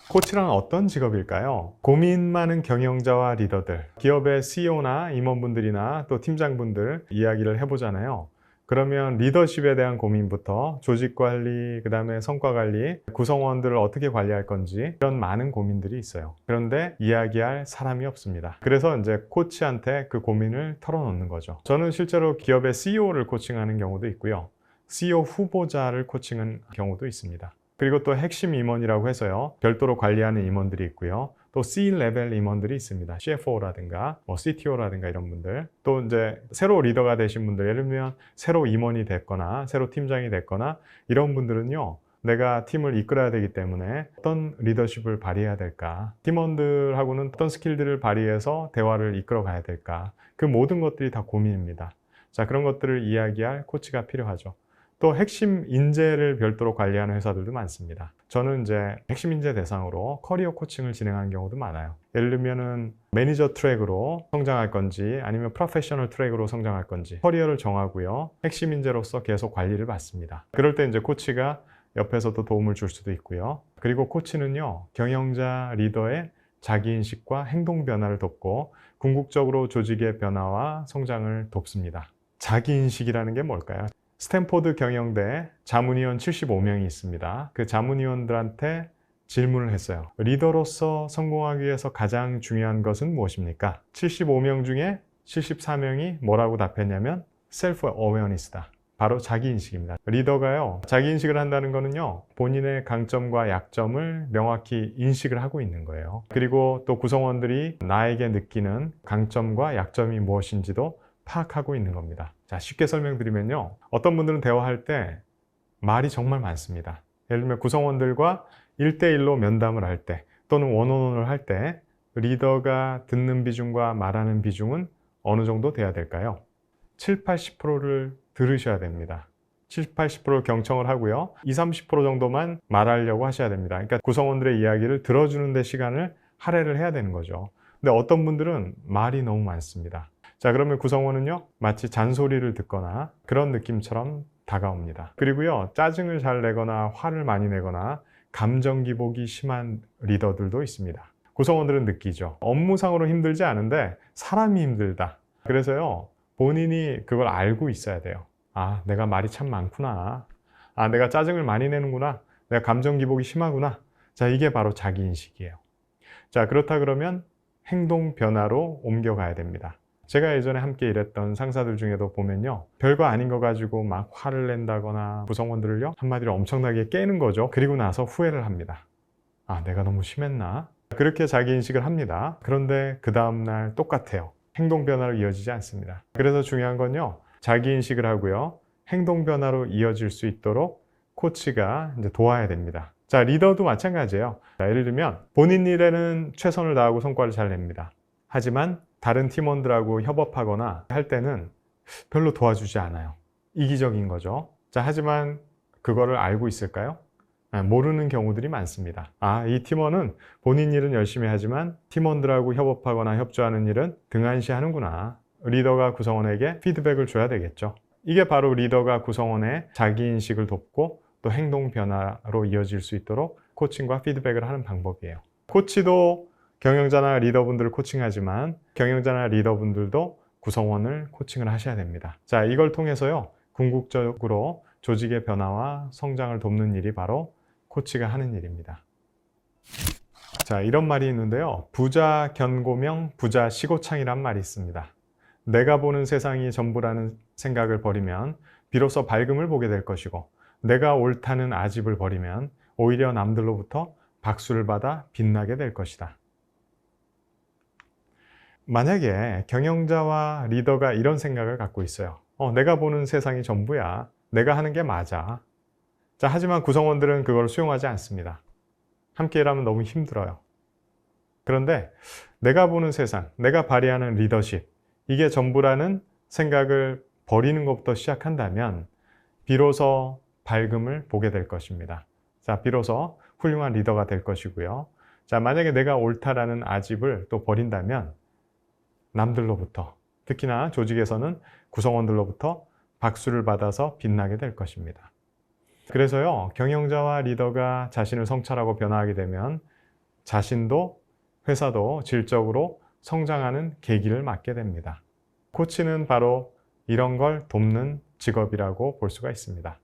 코치란 어떤 직업일까요? 고민 많은 경영자와 리더들, 기업의 CEO나 임원분들이나 또 팀장분들 이야기를 해보잖아요. 그러면 리더십에 대한 고민부터 조직 관리, 그 다음에 성과 관리, 구성원들을 어떻게 관리할 건지 이런 많은 고민들이 있어요. 그런데 이야기할 사람이 없습니다. 그래서 이제 코치한테 그 고민을 털어놓는 거죠. 저는 실제로 기업의 CEO를 코칭하는 경우도 있고요. CEO 후보자를 코칭한 경우도 있습니다. 그리고 또 핵심 임원이라고 해서요, 별도로 관리하는 임원들이 있고요. 또 C-레벨 임원들이 있습니다. CFO라든가 CTO라든가 이런 분들. 또 이제 새로 리더가 되신 분들, 예를 들면 새로 임원이 됐거나 새로 팀장이 됐거나 이런 분들은요, 내가 팀을 이끌어야 되기 때문에 어떤 리더십을 발휘해야 될까, 팀원들하고는 어떤 스킬들을 발휘해서 대화를 이끌어 가야 될까, 그 모든 것들이 다 고민입니다. 자, 그런 것들을 이야기할 코치가 필요하죠. 또 핵심 인재를 별도로 관리하는 회사들도 많습니다. 저는 이제 핵심 인재 대상으로 커리어 코칭을 진행하는 경우도 많아요. 예를 들면은 매니저 트랙으로 성장할 건지 아니면 프로페셔널 트랙으로 성장할 건지 커리어를 정하고요. 핵심 인재로서 계속 관리를 받습니다. 그럴 때 이제 코치가 옆에서도 도움을 줄 수도 있고요. 그리고 코치는요, 경영자 리더의 자기인식과 행동 변화를 돕고 궁극적으로 조직의 변화와 성장을 돕습니다. 자기인식이라는 게 뭘까요? 스탠포드 경영대 자문위원 75명이 있습니다. 그 자문위원들한테 질문을 했어요. 리더로서 성공하기 위해서 가장 중요한 것은 무엇입니까? 75명 중에 74명이 뭐라고 답했냐면 셀프 어웨어니스다. 바로 자기인식입니다. 리더가요, 자기인식을 한다는 거는요, 본인의 강점과 약점을 명확히 인식을 하고 있는 거예요. 그리고 또 구성원들이 나에게 느끼는 강점과 약점이 무엇인지도 파악하고 있는 겁니다. 자, 쉽게 설명드리면요, 어떤 분들은 대화할 때 말이 정말 많습니다. 예를 들면 구성원들과 1대1로 면담을 할 때 또는 원온원을 할 때 리더가 듣는 비중과 말하는 비중은 어느 정도 돼야 될까요? 7, 80%를 들으셔야 됩니다. 7, 80% 경청을 하고요, 20, 30% 정도만 말하려고 하셔야 됩니다. 그러니까 구성원들의 이야기를 들어주는 데 시간을 할애를 해야 되는 거죠. 근데 어떤 분들은 말이 너무 많습니다. 자, 그러면 구성원은요, 마치 잔소리를 듣거나 그런 느낌처럼 다가옵니다. 그리고요, 짜증을 잘 내거나 화를 많이 내거나 감정 기복이 심한 리더들도 있습니다. 구성원들은 느끼죠. 업무상으로 힘들지 않은데 사람이 힘들다. 그래서요, 본인이 그걸 알고 있어야 돼요. 아, 내가 말이 참 많구나. 아, 내가 짜증을 많이 내는구나. 내가 감정 기복이 심하구나. 자, 이게 바로 자기인식이에요. 자, 그렇다 그러면 행동 변화로 옮겨가야 됩니다. 제가 예전에 함께 일했던 상사들 중에도 보면요, 별거 아닌 거 가지고 막 화를 낸다거나 구성원들을요, 한마디로 엄청나게 깨는 거죠. 그리고 나서 후회를 합니다. 아, 내가 너무 심했나? 그렇게 자기인식을 합니다. 그런데 그 다음날 똑같아요. 행동 변화로 이어지지 않습니다. 그래서 중요한 건요, 자기인식을 하고요, 행동 변화로 이어질 수 있도록 코치가 이제 도와야 됩니다. 자, 리더도 마찬가지예요. 자, 예를 들면 본인 일에는 최선을 다하고 성과를 잘 냅니다. 하지만 다른 팀원들하고 협업하거나 할 때는 별로 도와주지 않아요. 이기적인 거죠. 자, 하지만 그거를 알고 있을까요? 모르는 경우들이 많습니다. 아, 이 팀원은 본인 일은 열심히 하지만 팀원들하고 협업하거나 협조하는 일은 등한시하는구나. 리더가 구성원에게 피드백을 줘야 되겠죠. 이게 바로 리더가 구성원의 자기인식을 돕고 또 행동 변화로 이어질 수 있도록 코칭과 피드백을 하는 방법이에요. 코치도 경영자나 리더분들을 코칭하지만 경영자나 리더분들도 구성원을 코칭을 하셔야 됩니다. 자, 이걸 통해서요, 궁극적으로 조직의 변화와 성장을 돕는 일이 바로 코치가 하는 일입니다. 자, 이런 말이 있는데요, 부자 견고명 부자 시고창이란 말이 있습니다. 내가 보는 세상이 전부라는 생각을 버리면 비로소 밝음을 보게 될 것이고, 내가 옳다는 아집을 버리면 오히려 남들로부터 박수를 받아 빛나게 될 것이다. 만약에 경영자와 리더가 이런 생각을 갖고 있어요. 내가 보는 세상이 전부야. 내가 하는 게 맞아. 자, 하지만 구성원들은 그걸 수용하지 않습니다. 함께 일하면 너무 힘들어요. 그런데 내가 보는 세상, 내가 발휘하는 리더십, 이게 전부라는 생각을 버리는 것부터 시작한다면 비로소 밝음을 보게 될 것입니다. 자, 비로소 훌륭한 리더가 될 것이고요. 자, 만약에 내가 옳다라는 아집을 또 버린다면 남들로부터, 특히나 조직에서는 구성원들로부터 박수를 받아서 빛나게 될 것입니다. 그래서요, 경영자와 리더가 자신을 성찰하고 변화하게 되면 자신도 회사도 질적으로 성장하는 계기를 맞게 됩니다. 코치는 바로 이런 걸 돕는 직업이라고 볼 수가 있습니다.